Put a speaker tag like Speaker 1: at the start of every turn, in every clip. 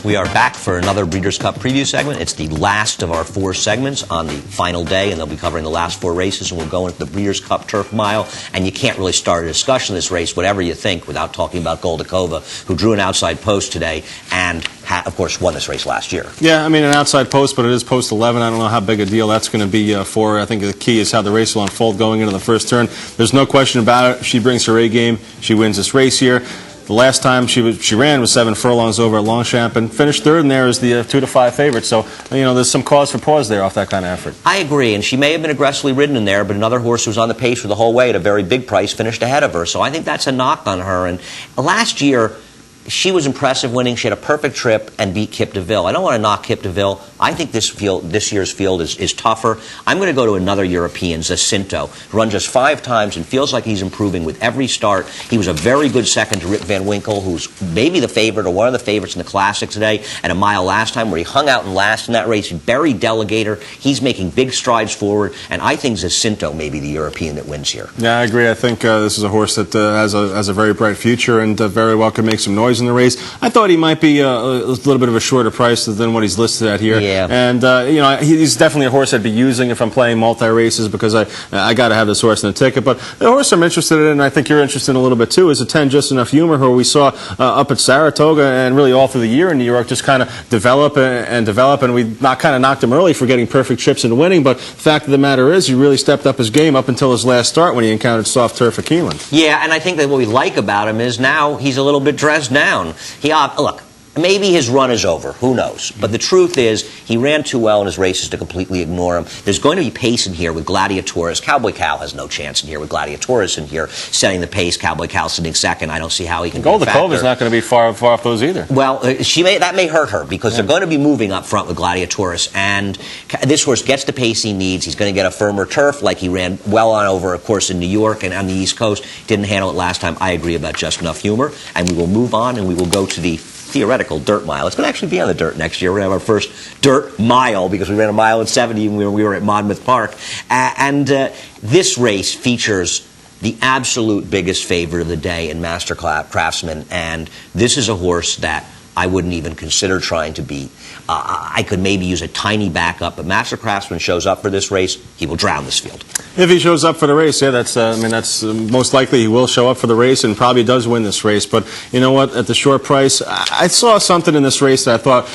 Speaker 1: We are back for another Breeders' Cup preview segment. It's the last of our 4 segments on the final day, and they'll be covering the last 4 races, and we'll go into the Breeders' Cup Turf Mile. And you can't really start a discussion of this race, whatever you think, without talking about Goldakova, who drew an outside post today and, of course, won this race last year.
Speaker 2: Yeah, I mean, an outside post, but it is post 11. I don't know how big a deal that's going to be for her. I think the key is how the race will unfold going into the first turn. There's no question about it. She brings her A game. She wins this race here. The last time she ran was 7 furlongs over at Longchamp and finished third in there as the 2-5 favorite. So, you know, there's some cause for pause there off that kind of effort.
Speaker 1: I agree, and she may have been aggressively ridden in there, but another horse who was on the pace for the whole way at a very big price finished ahead of her. So I think that's a knock on her. And last year, she was impressive winning. She had a perfect trip and beat Kip DeVille. I don't want to knock Kip DeVille. I think this year's field is tougher. I'm going to go to another European, Jacinto, who run just 5 times and feels like he's improving with every start. He was a very good second to Rip Van Winkle, who's maybe the favorite or one of the favorites in the Classic today, at a mile last time where he hung out in last in that race. He buried Delegator. He's making big strides forward, and I think Jacinto may be the European that wins here.
Speaker 2: Yeah, I agree. I think this is a horse that has a very bright future and very well can make some noise in the race. I thought he might be a little bit of a shorter price than what he's listed at here.
Speaker 1: Yeah.
Speaker 2: And, you know, he's definitely a horse I'd be using if I'm playing multi-races because I got to have this horse in the ticket. But the horse I'm interested in, and I think you're interested in a little bit too, is a 10 Just Enough Humor, who we saw up at Saratoga and really all through the year in New York just kind of develop and develop. And we kind of knocked him early for getting perfect trips and winning. But the fact of the matter is he really stepped up his game up until his last start when he encountered soft turf at Keeneland.
Speaker 1: Yeah, and I think that what we like about him is now he's a little bit dressed down. Look, maybe his run is over. Who knows? But the truth is, he ran too well in his races to completely ignore him. There's going to be pace in here with Gladiatorus. Cowboy Cal has no chance in here with Gladiatorus in here setting the pace. Cowboy Cal sitting second. I don't see how he can.
Speaker 2: Goldakova's not going to be far off those either.
Speaker 1: Well, that may hurt her because they're going to be moving up front with Gladiatorus, and this horse gets the pace he needs. He's going to get a firmer turf like he ran well on over, of course, in New York and on the East Coast. Didn't handle it last time. I agree about Just Enough Humor, and we will move on and we will go to the theoretical dirt mile. It's going to actually be on the dirt next year. We're going to have our first dirt mile because we ran a mile and 70 when we were at Monmouth Park. And this race features the absolute biggest favorite of the day in Master Craftsman. And this is a horse that I wouldn't even consider trying to beat. I could maybe use a tiny backup, but Master Craftsman shows up for this race, he will drown this field.
Speaker 2: If he shows up for the race, yeah, that's most likely he will show up for the race and probably does win this race. But you know what? At the short price, I saw something in this race that I thought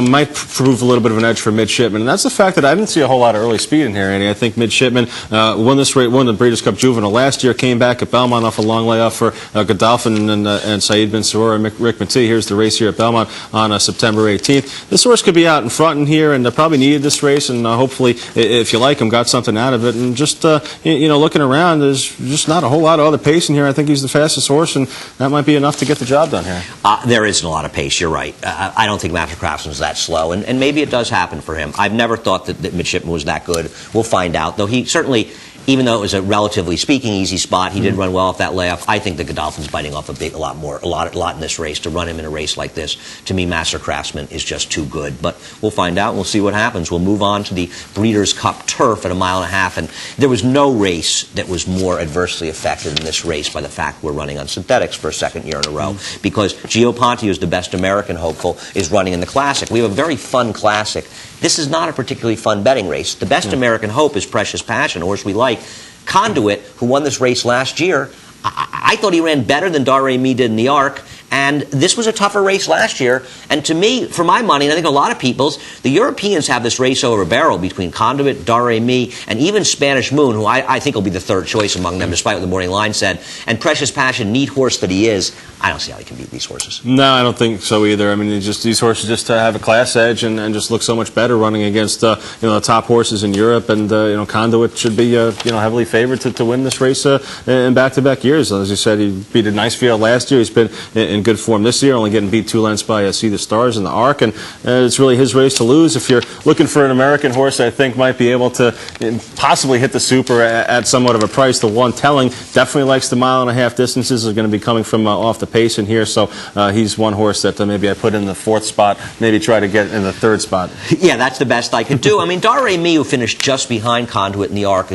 Speaker 2: might prove a little bit of an edge for Midshipman, and that's the fact that I didn't see a whole lot of early speed in here, Andy. I think Midshipman won this race, won the Breeders' Cup Juvenile last year, came back at Belmont off a long layoff for Godolphin and Saeed Bin Suror and Rick Matee. Here's the race here at Belmont on September 18th. This horse could be out in front in here, and probably needed this race, and hopefully, if you like him, got something out of it. And just looking around, there's just not a whole lot of other pace in here. I think he's the fastest horse, and that might be enough to get the job done here.
Speaker 1: There isn't a lot of pace. You're right. I don't think Master Craftsman's that slow, and maybe it does happen for him. I've never thought that Midshipman was that good. We'll find out, though. He certainly, even though it was a relatively speaking easy spot, he did run well off that layoff. I think the Godolphin's biting off a lot in this race. To run him in a race like this, to me, Master Craftsman is just too good. But we'll find out, and we'll see what happens. We'll move on to the Breeders' Cup Turf at a mile and a half, and there was no race that was more adversely affected in this race by the fact we're running on synthetics for a second year in a row, because Gio Ponte, who's the best American hopeful, is running in the Classic. We have a very fun Classic. This is not a particularly fun betting race. The best American hope is Precious Passion, a horse we like. Conduit, who won this race last year, I thought he ran better than Dare Me did in the Arc, and this was a tougher race last year. And to me, for my money, and I think a lot of people's, the Europeans have this race over a barrel between Conduit, Dare Me, and even Spanish Moon, who I think will be the third choice among them, despite what the morning line said. And Precious Passion, neat horse that he is, I don't see how he can beat these horses.
Speaker 2: No, I don't think so either. I mean, these horses just have a class edge and just look so much better running against the top horses in Europe. And Conduit should be heavily favored to win this race in back-to-back years. As you said, he beat a nice field last year. He's been in good form this year, only getting beat 2 lengths by See the Stars in the Arc, and it's really his race to lose. If you're looking for an American horse, I think might be able to possibly hit the Super at somewhat of a price. The one telling definitely likes the mile-and-a-half distances. Is going to be coming from off the pace in here, so he's one horse that maybe I put in the 4th spot, maybe try to get in the 3rd spot.
Speaker 1: Yeah, that's the best I could do. I mean, Dare Me, who finished just behind Conduit in the Arc,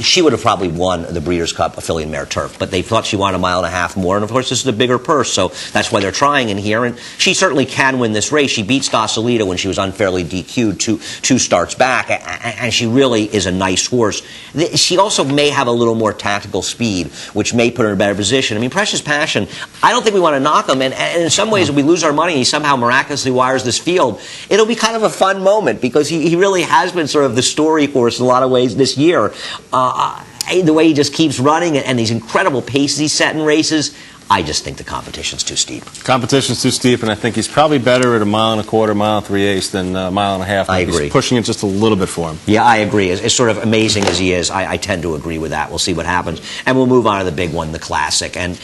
Speaker 1: she would have probably won the Breeders' Cup Affiliate Mare Turf, but they thought she wanted a mile and a half more, and of course this is a bigger purse, so that's why they're trying in here. And she certainly can win this race. She beat Stosolita when she was unfairly DQ'd two starts back, and she really is a nice horse. She also may have a little more tactical speed, which may put her in a better position. I mean, Precious Passion, I don't think we want to knock him, and in some ways, if we lose our money and he somehow miraculously wires this field, it'll be kind of a fun moment, because he really has been sort of the story for us in a lot of ways this year. The way he just keeps running and these incredible paces he's set in races, I just think the competition's too steep.
Speaker 2: Competition's too steep, and I think he's probably better at 1 1/4, 1 3/8 than 1.5 miles.
Speaker 1: I agree.
Speaker 2: He's pushing it just a little bit for him.
Speaker 1: Yeah, I agree. As sort of amazing as he is, I tend to agree with that. We'll see what happens. And we'll move on to the big one, the Classic. And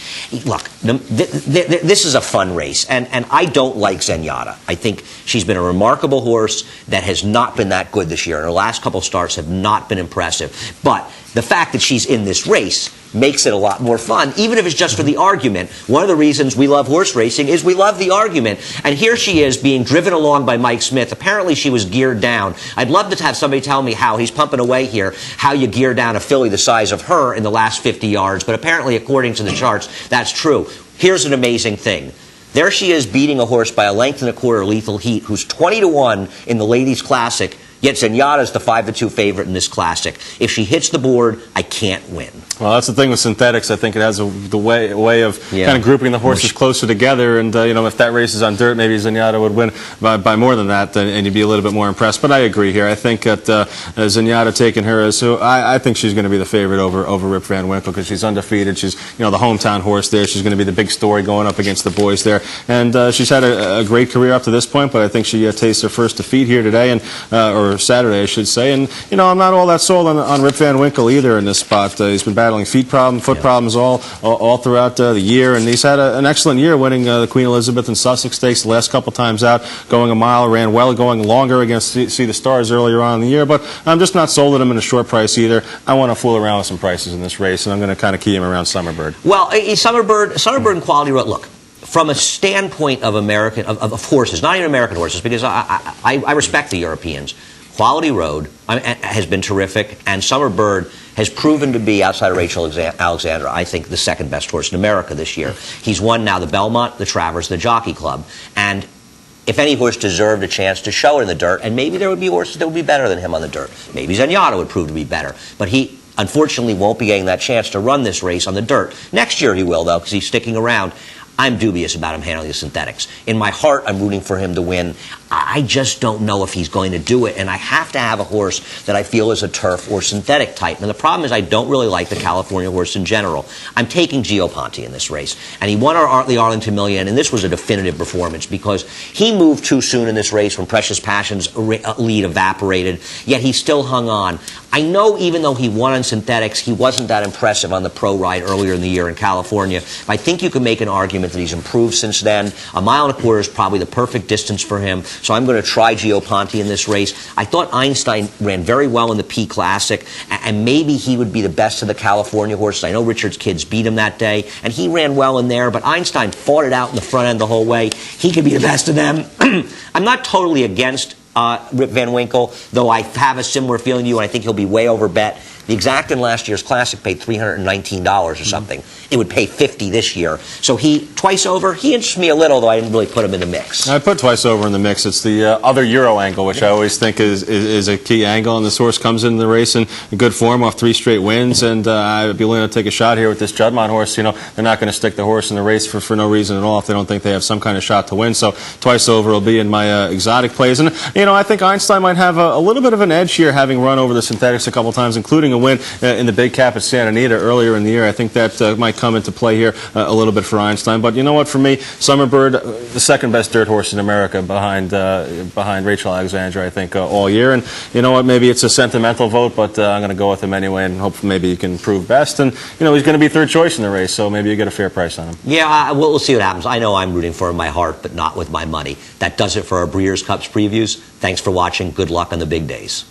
Speaker 1: look, this is a fun race. And I don't like Zenyatta. I think she's been a remarkable horse that has not been that good this year. And her last couple starts have not been impressive. But the fact that she's in this race makes it a lot more fun, even if it's just for the argument. One of the reasons we love horse racing is we love the argument. And here she is being driven along by Mike Smith. Apparently she was geared down. I'd love to have somebody tell me how he's pumping away here, how you gear down a filly the size of her in the last 50 yards. But apparently, according to the charts, that's true. Here's an amazing thing. There she is beating a horse by 1 1/4 Lethal Heat, who's 20-1 in the Ladies Classic. Yet Zenyatta's the 5-2 favorite in this Classic. If she hits the board, I can't win.
Speaker 2: Well, that's the thing with synthetics. I think it has the way of kind of grouping the horses closer together. And, if that race is on dirt, maybe Zenyatta would win by more than that, and you'd be a little bit more impressed. But I agree here. I think that Zenyatta taking her as I think she's going to be the favorite over Rip Van Winkle, because she's undefeated. She's, the hometown horse there. She's going to be the big story going up against the boys there. And she's had a great career up to this point, but I think she tastes her first defeat here today, or Saturday, I should say. And, I'm not all that sold on Rip Van Winkle either in this spot. He's been battling foot problems all throughout the year, and he's had an excellent year, winning the Queen Elizabeth and Sussex Stakes the last couple times out, going a mile, ran well, going longer against See the Stars earlier on in the year. But I'm just not sold at him in a short price either. I want to fool around with some prices in this race, and I'm going to kind of key him around Summerbird.
Speaker 1: Well, Summerbird and Quality Road, look, from a standpoint of of horses, not even American horses, because I respect the Europeans. Quality Road has been terrific, and Summerbird has proven to be, outside of Rachel Alexandra, I think the second best horse in America this year. He's won now the Belmont, the Travers, the Jockey Club, and if any horse deserved a chance to show it in the dirt, and maybe there would be horses that would be better than him on the dirt. Maybe Zenyatta would prove to be better, but he unfortunately won't be getting that chance to run this race on the dirt. Next year he will, though, because he's sticking around. I'm dubious about him handling the synthetics. In my heart, I'm rooting for him to win. I just don't know if he's going to do it, and I have to have a horse that I feel is a turf or synthetic type. And the problem is I don't really like the California horse in general. I'm taking Gio Ponte in this race, and he won the Arlington Million, and this was a definitive performance because he moved too soon in this race when Precious Passion's lead evaporated, yet he still hung on. I know even though he won on synthetics, he wasn't that impressive on the pro ride earlier in the year in California. But I think you can make an argument that he's improved since then. 1 1/4 is probably the perfect distance for him. So I'm going to try Gio Ponte in this race. I thought Einstein ran very well in the P Classic, and maybe he would be the best of the California horses. I know Richard's kids beat him that day, and he ran well in there, but Einstein fought it out in the front end the whole way. He could be the best of them. I'm not totally against Rip Van Winkle, though I have a similar feeling to you, and I think he'll be way over bet. The exact in last year's Classic paid $319 or something. It would pay $50 this year. So he, twice over, he interests me a little, though I didn't really put him in the mix.
Speaker 2: I put twice over in the mix. It's the other Euro angle, which I always think is a key angle, and this horse comes into the race in good form off 3 straight wins, and I'd be willing to take a shot here with this Juddmonte horse. They're not going to stick the horse in the race for no reason at all if they don't think they have some kind of shot to win. So twice over will be in my exotic plays. And, I think Einstein might have a little bit of an edge here, having run over the synthetics a couple times, including a win in the big cap at Santa Anita earlier in the year. I think that might come into play here a little bit for Einstein. But you know what, for me, Summerbird, the second best dirt horse in America behind Rachel Alexandra, I think, all year. And you know what, maybe it's a sentimental vote, but I'm going to go with him anyway and hope maybe he can prove best. And, he's going to be third choice in the race, so maybe you get a fair price on him.
Speaker 1: Yeah, we'll see what happens. I know I'm rooting for him in my heart, but not with my money. That does it for our Breeders' Cups previews. Thanks for watching. Good luck on the big days.